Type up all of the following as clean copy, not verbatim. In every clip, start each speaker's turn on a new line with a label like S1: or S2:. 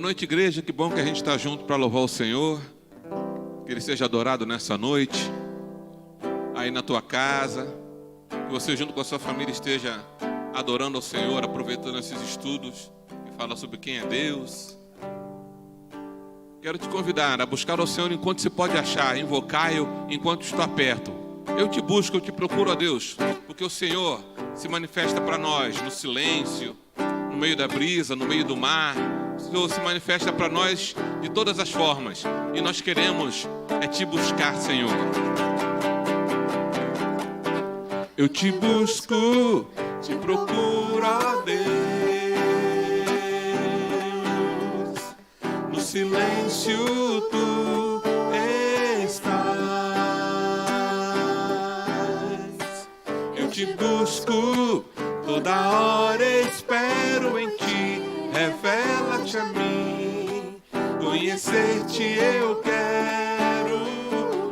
S1: Boa noite, igreja. Que bom que a gente está junto para louvar o Senhor. Que Ele seja adorado nessa noite. Aí na tua casa. Que você junto com a sua família esteja adorando ao Senhor, aproveitando esses estudos que falam sobre quem é Deus. Quero te convidar a buscar ao Senhor enquanto se pode achar, invocar-o enquanto está perto. Eu te busco, eu te procuro a Deus, porque o Senhor se manifesta para nós no silêncio, no meio da brisa, no meio do mar. O Senhor se manifesta para nós de todas as formas. E nós queremos te buscar, Senhor. Eu te busco, te procuro, ó Deus. No silêncio tu estás. Eu te busco, toda hora espero em ti. Revela-te a mim, conhecer-te eu quero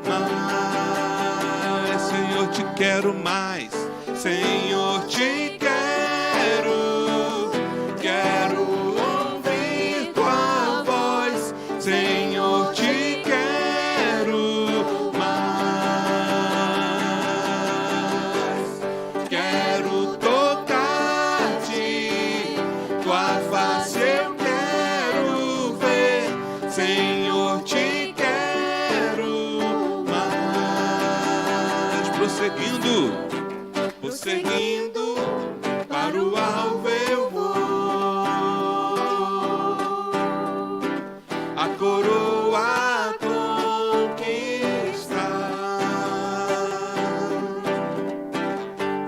S1: mais. Senhor, te quero mais. Senhor, te quero. Quero ouvir tua voz. Senhor, te quero mais. Quero tocar-te, tua face eu quero ver. Senhor, te quero mais. Prosseguindo, para o alvo eu vou. A coroa conquistar.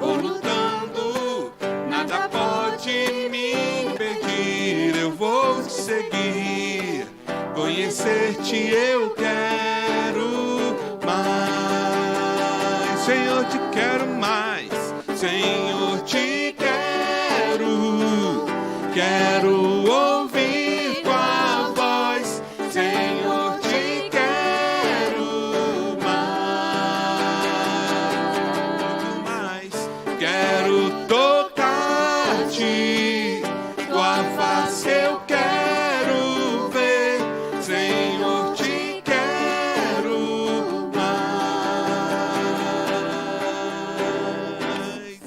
S1: Vou lutando, nada pode me impedir. Eu vou te seguir, conhecer-te eu quero mais. Senhor, te quero mais. Senhor, te quero. Quero ouvir tua voz. Senhor, te quero mais. Quero tocar-te, tua face eu quero ver. Senhor, te quero mais.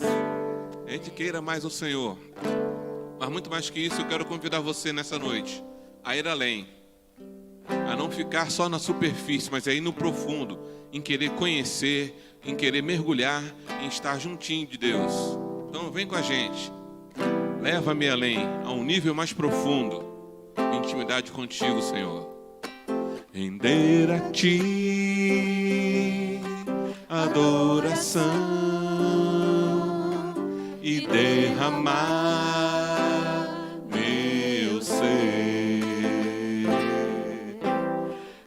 S1: A gente queira mais o Senhor. Mas muito mais que isso, eu quero convidar você nessa noite a ir além. A não ficar só na superfície, mas a ir no profundo. Em querer conhecer, em querer mergulhar, em estar juntinho de Deus. Então vem com a gente. Leva-me além, a um nível mais profundo. De intimidade contigo, Senhor. Render a ti adoração e derramar meu ser.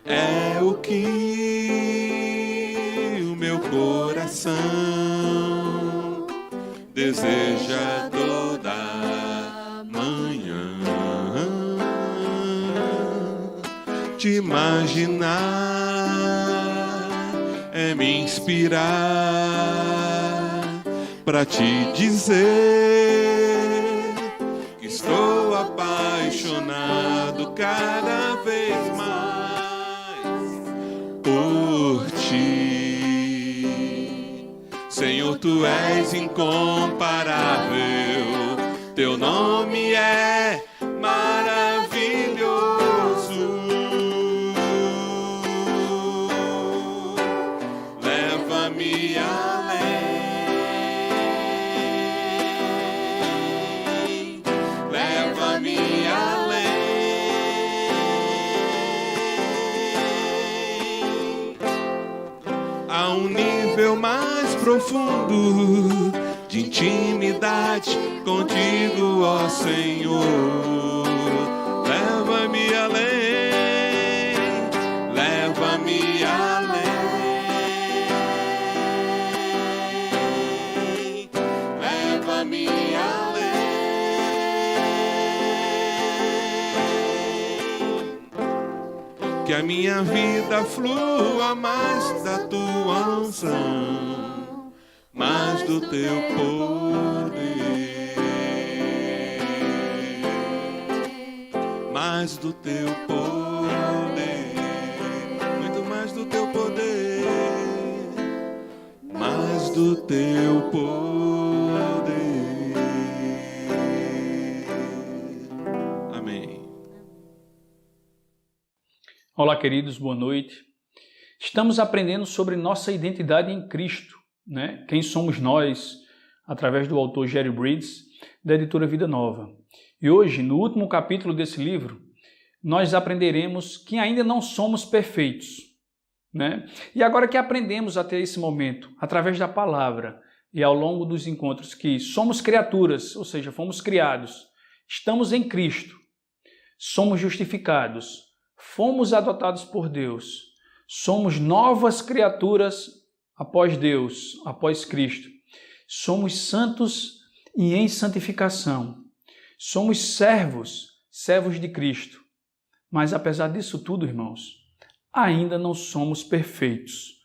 S1: É o que o meu coração deseja toda manhã. Te imaginar é me inspirar pra te dizer que estou apaixonado cada vez mais por ti. Senhor, tu és incomparável, teu nome é maravilhoso. Leva-me além, leva-me além, a um nível mais profundo de intimidade contigo, ó Senhor. Leva-me além, leva-me além, leva-me além. Que a minha vida flua mais da tua unção, mais do teu poder, mais mais do teu poder, muito mais do teu poder, mais do teu poder. Amém.
S2: Olá, queridos, boa noite. Estamos aprendendo sobre nossa identidade em Cristo, né? Quem somos nós, através do autor Jerry Bridges, da editora Vida Nova. E hoje, no último capítulo desse livro, nós aprenderemos que ainda não somos perfeitos, né? E agora que aprendemos até esse momento, através da palavra e ao longo dos encontros, que somos criaturas, ou seja, fomos criados, estamos em Cristo, somos justificados, fomos adotados por Deus, somos novas criaturas após Deus, após Cristo. Somos santos e em santificação. Somos servos de Cristo. Mas apesar disso tudo, irmãos, ainda não somos perfeitos.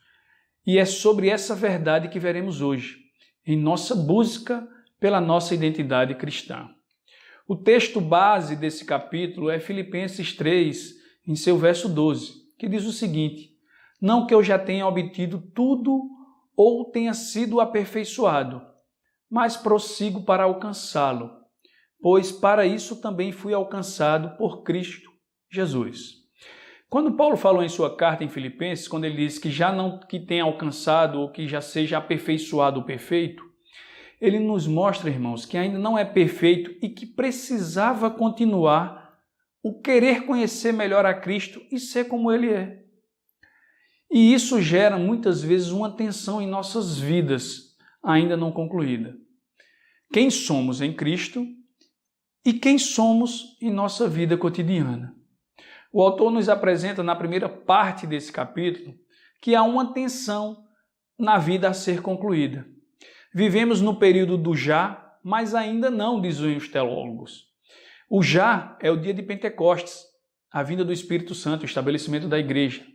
S2: E é sobre essa verdade que veremos hoje, em nossa busca pela nossa identidade cristã. O texto base desse capítulo é Filipenses 3, em seu verso 12, que diz o seguinte: não que eu já tenha obtido tudo ou tenha sido aperfeiçoado, mas prossigo para alcançá-lo, pois para isso também fui alcançado por Cristo Jesus. Quando Paulo falou em sua carta em Filipenses, quando ele diz que já não que tenha alcançado ou que já seja aperfeiçoado o perfeito, ele nos mostra, irmãos, que ainda não é perfeito e que precisava continuar o querer conhecer melhor a Cristo e ser como Ele é. E isso gera muitas vezes uma tensão em nossas vidas, ainda não concluída. Quem somos em Cristo e quem somos em nossa vida cotidiana. O autor nos apresenta na primeira parte desse capítulo que há uma tensão na vida a ser concluída. Vivemos no período do já, mas ainda não, dizem os teólogos. O já é o dia de Pentecostes, a vinda do Espírito Santo, o estabelecimento da igreja.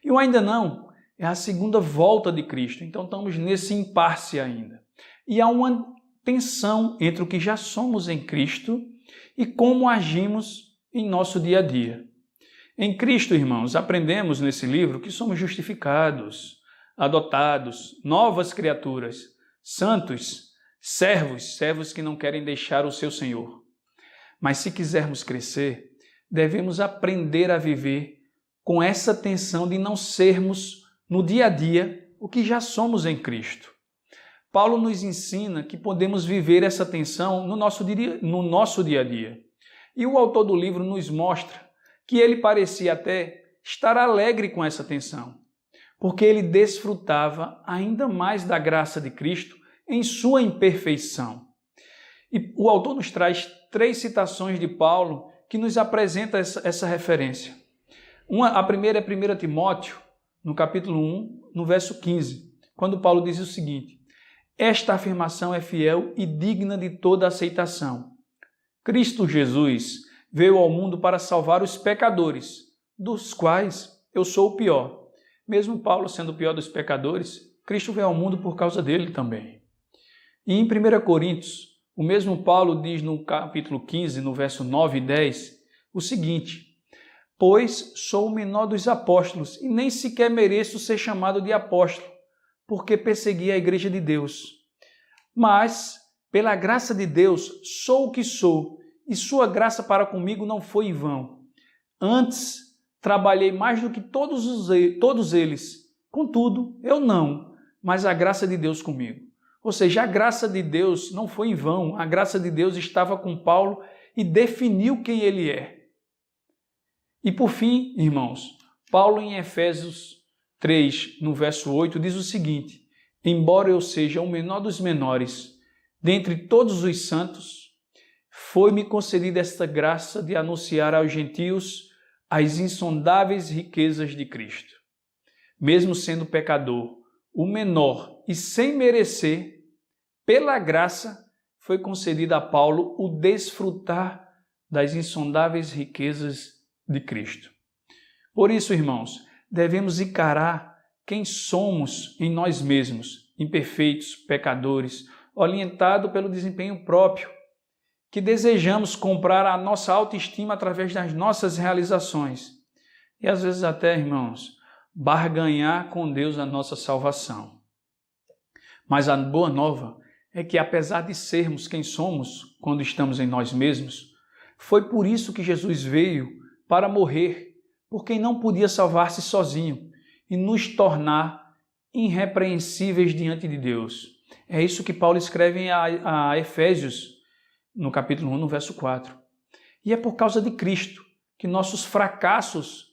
S2: E o ainda não é a segunda volta de Cristo. Então estamos nesse impasse ainda. E há uma tensão entre o que já somos em Cristo e como agimos em nosso dia a dia. Em Cristo, irmãos, aprendemos nesse livro que somos justificados, adotados, novas criaturas, santos, servos que não querem deixar o seu Senhor. Mas se quisermos crescer, devemos aprender a viver com essa tensão de não sermos, no dia a dia, o que já somos em Cristo. Paulo nos ensina que podemos viver essa tensão no nosso dia a dia. E o autor do livro nos mostra que ele parecia até estar alegre com essa tensão, porque ele desfrutava ainda mais da graça de Cristo em sua imperfeição. E o autor nos traz 3 citações de Paulo que nos apresenta essa referência. A primeira é 1 Timóteo, no capítulo 1, no verso 15, quando Paulo diz o seguinte: esta afirmação é fiel e digna de toda aceitação. Cristo Jesus veio ao mundo para salvar os pecadores, dos quais eu sou o pior. Mesmo Paulo sendo o pior dos pecadores, Cristo veio ao mundo por causa dele também. E em 1 Coríntios, o mesmo Paulo diz no capítulo 15, no verso 9 e 10, o seguinte: pois sou o menor dos apóstolos e nem sequer mereço ser chamado de apóstolo, porque persegui a igreja de Deus. Mas, pela graça de Deus, sou o que sou, e sua graça para comigo não foi em vão. Antes, trabalhei mais do que todos eles. Contudo, eu não, mas a graça de Deus comigo. Ou seja, a graça de Deus não foi em vão, a graça de Deus estava com Paulo e definiu quem ele é. E por fim, irmãos, Paulo em Efésios 3, no verso 8, diz o seguinte: embora eu seja o menor dos menores, dentre todos os santos, foi-me concedida esta graça de anunciar aos gentios as insondáveis riquezas de Cristo. Mesmo sendo pecador, o menor e sem merecer, pela graça, foi concedida a Paulo o desfrutar das insondáveis riquezas de Cristo. Por isso, irmãos, devemos encarar quem somos em nós mesmos, imperfeitos, pecadores, orientado pelo desempenho próprio, que desejamos comprar a nossa autoestima através das nossas realizações. E às vezes até, irmãos, barganhar com Deus a nossa salvação. Mas a boa nova é que, apesar de sermos quem somos quando estamos em nós mesmos, foi por isso que Jesus veio para morrer, por quem não podia salvar-se sozinho e nos tornar irrepreensíveis diante de Deus. É isso que Paulo escreve a Efésios, no capítulo 1, no verso 4. E é por causa de Cristo que nossos fracassos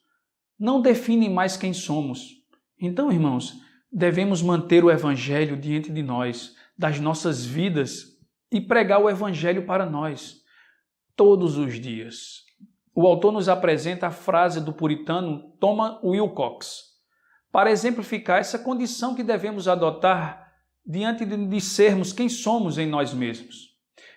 S2: não definem mais quem somos. Então, irmãos, devemos manter o Evangelho diante de nós, das nossas vidas, e pregar o Evangelho para nós, todos os dias. O autor nos apresenta a frase do puritano Thomas Wilcox, para exemplificar essa condição que devemos adotar diante de sermos quem somos em nós mesmos.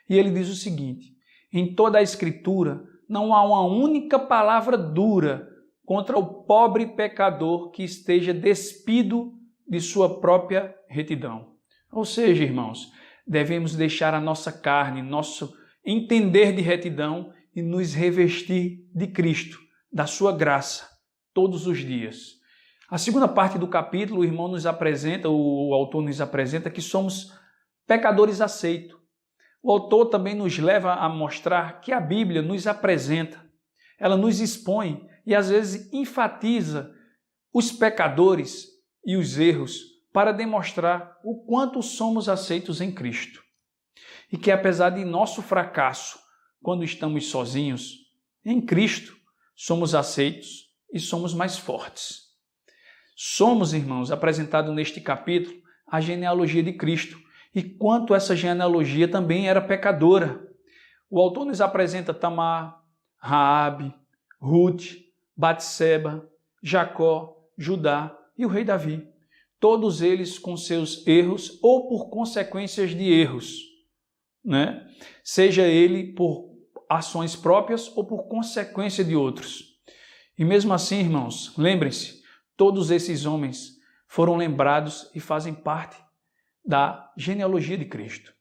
S2: E ele diz o seguinte: em toda a Escritura não há uma única palavra dura contra o pobre pecador que esteja despido de sua própria retidão. Ou seja, irmãos, devemos deixar a nossa carne, nosso entender de retidão e nos revestir de Cristo, da sua graça, todos os dias. A segunda parte do capítulo, o autor nos apresenta que somos pecadores aceitos. O autor também nos leva a mostrar que a Bíblia nos apresenta, ela nos expõe e às vezes enfatiza os pecadores e os erros para demonstrar o quanto somos aceitos em Cristo. E que apesar de nosso fracasso, quando estamos sozinhos, em Cristo somos aceitos e somos mais fortes. Somos, irmãos, apresentado neste capítulo a genealogia de Cristo e quanto essa genealogia também era pecadora. O autor nos apresenta Tamar, Raabe, Ruth, Batseba, Jacó, Judá e o rei Davi. Todos eles com seus erros ou por consequências de erros, né? Seja ele por ações próprias ou por consequência de outros. E mesmo assim, irmãos, lembrem-se, todos esses homens foram lembrados e fazem parte da genealogia de Cristo.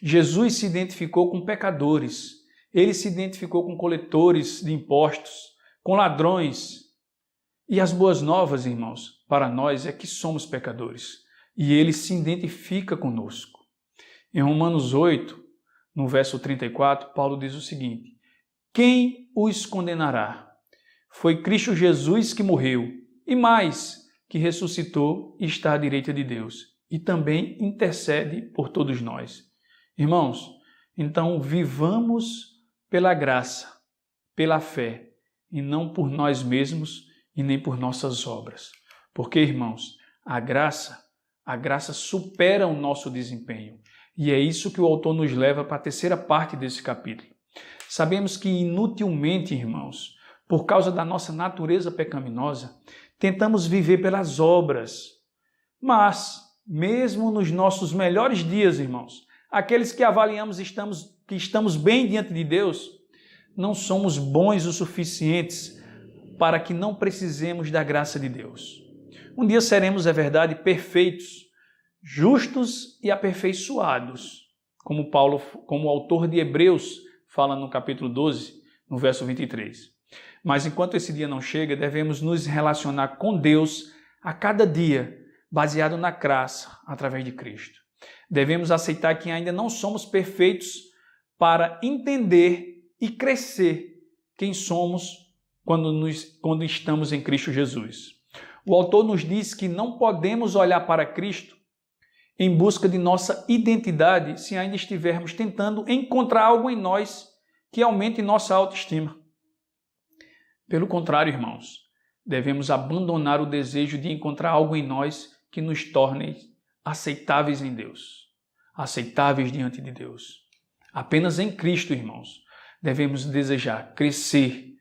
S2: Jesus se identificou com pecadores, ele se identificou com coletores de impostos, com ladrões. E as boas novas, irmãos, para nós é que somos pecadores e ele se identifica conosco. Em Romanos 8, no verso 34, Paulo diz o seguinte: quem os condenará? Foi Cristo Jesus que morreu, e mais, que ressuscitou e está à direita de Deus, e também intercede por todos nós. Irmãos, então vivamos pela graça, pela fé, e não por nós mesmos e nem por nossas obras. Porque, irmãos, a graça supera o nosso desempenho. E é isso que o autor nos leva para a terceira parte desse capítulo. Sabemos que inutilmente, irmãos, por causa da nossa natureza pecaminosa, tentamos viver pelas obras. Mas, mesmo nos nossos melhores dias, irmãos, aqueles que avaliamos que estamos bem diante de Deus, não somos bons o suficientes para que não precisemos da graça de Deus. Um dia seremos, é verdade, perfeitos, justos e aperfeiçoados, como o autor de Hebreus fala no capítulo 12, no verso 23. Mas enquanto esse dia não chega, devemos nos relacionar com Deus a cada dia, baseado na graça, através de Cristo. Devemos aceitar que ainda não somos perfeitos para entender e crescer quem somos quando estamos em Cristo Jesus. O autor nos diz que não podemos olhar para Cristo em busca de nossa identidade se ainda estivermos tentando encontrar algo em nós que aumente nossa autoestima. Pelo contrário, irmãos, devemos abandonar o desejo de encontrar algo em nós que nos torne aceitáveis em Deus, aceitáveis diante de Deus. Apenas em Cristo, irmãos, devemos desejar crescer,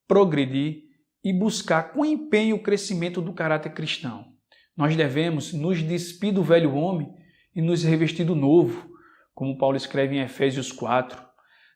S2: progredir e buscar com empenho o crescimento do caráter cristão. Nós devemos nos despir do velho homem e nos revestir do novo, como Paulo escreve em Efésios 4.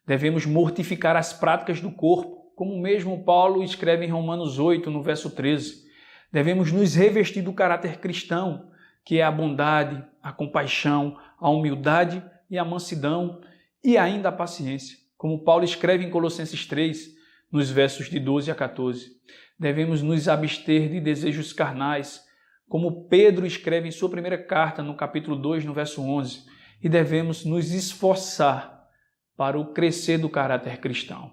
S2: Devemos mortificar as práticas do corpo, como mesmo Paulo escreve em Romanos 8, no verso 13. Devemos nos revestir do caráter cristão, que é a bondade, a compaixão, a humildade e a mansidão, e ainda a paciência. Como Paulo escreve em Colossenses 3, nos versos de 12 a 14. Devemos nos abster de desejos carnais, como Pedro escreve em sua primeira carta, no capítulo 2, no verso 11. E devemos nos esforçar para o crescer do caráter cristão,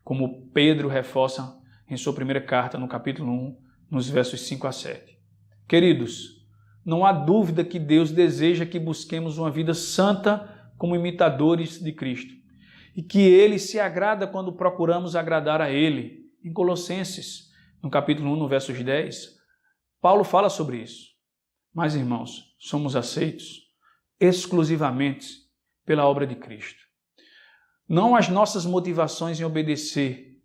S2: como Pedro reforça em sua primeira carta, no capítulo 1, nos versos 5 a 7. Queridos, não há dúvida que Deus deseja que busquemos uma vida santa como imitadores de Cristo e que Ele se agrada quando procuramos agradar a Ele. Em Colossenses, no capítulo 1, no versos 10, Paulo fala sobre isso. Mas, irmãos, somos aceitos exclusivamente pela obra de Cristo. Não as nossas motivações em obedecer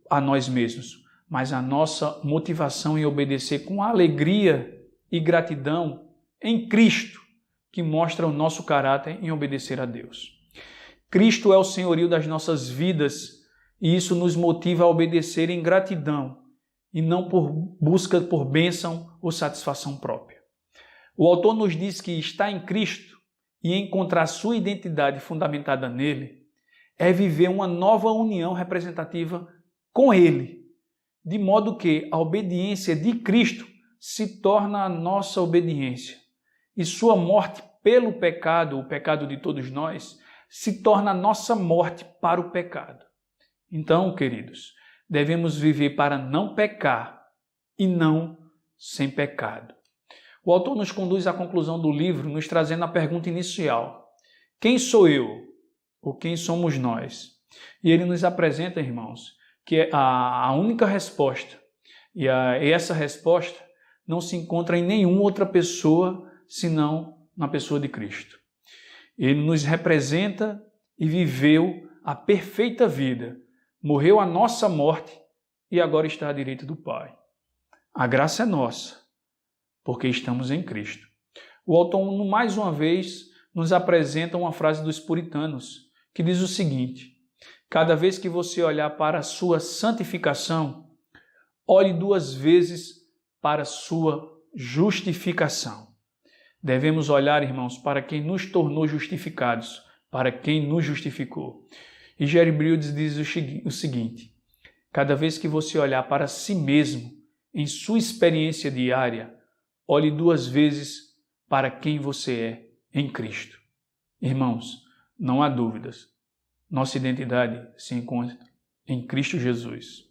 S2: a nós mesmos, mas a nossa motivação em obedecer com alegria e gratidão em Cristo, que mostra o nosso caráter em obedecer a Deus. Cristo é o senhorio das nossas vidas e isso nos motiva a obedecer em gratidão e não por busca por bênção ou satisfação própria. O autor nos diz que estar em Cristo e encontrar sua identidade fundamentada nele é viver uma nova união representativa com Ele, de modo que a obediência de Cristo se torna a nossa obediência e sua morte pelo pecado, o pecado de todos nós, se torna a nossa morte para o pecado. Então, queridos, devemos viver para não pecar e não sem pecado. O autor nos conduz à conclusão do livro, nos trazendo a pergunta inicial: quem sou eu? Ou quem somos nós? E ele nos apresenta, irmãos, que a única resposta, e essa resposta não se encontra em nenhuma outra pessoa, senão na pessoa de Cristo. Ele nos representa e viveu a perfeita vida, morreu a nossa morte e agora está à direita do Pai. A graça é nossa, porque estamos em Cristo. O autor, mais uma vez, nos apresenta uma frase dos puritanos, que diz o seguinte: cada vez que você olhar para a sua santificação, olhe 2 vezes para a sua justificação. Devemos olhar, irmãos, para quem nos tornou justificados, para quem nos justificou. E Jerry Bridges diz o seguinte: cada vez que você olhar para si mesmo, em sua experiência diária, olhe 2 vezes para quem você é em Cristo. Irmãos, não há dúvidas. Nossa identidade se encontra em Cristo Jesus.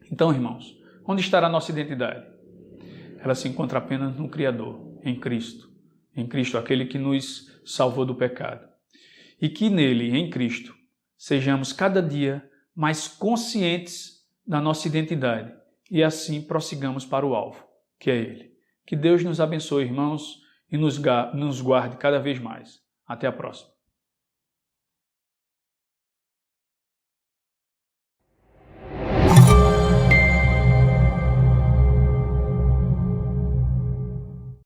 S2: Então, irmãos, onde estará a nossa identidade? Ela se encontra apenas no Criador, em Cristo. Em Cristo, aquele que nos salvou do pecado. E que nele, em Cristo, sejamos cada dia mais conscientes da nossa identidade e assim prossigamos para o alvo, que é Ele. Que Deus nos abençoe, irmãos, e nos guarde cada vez mais. Até a próxima.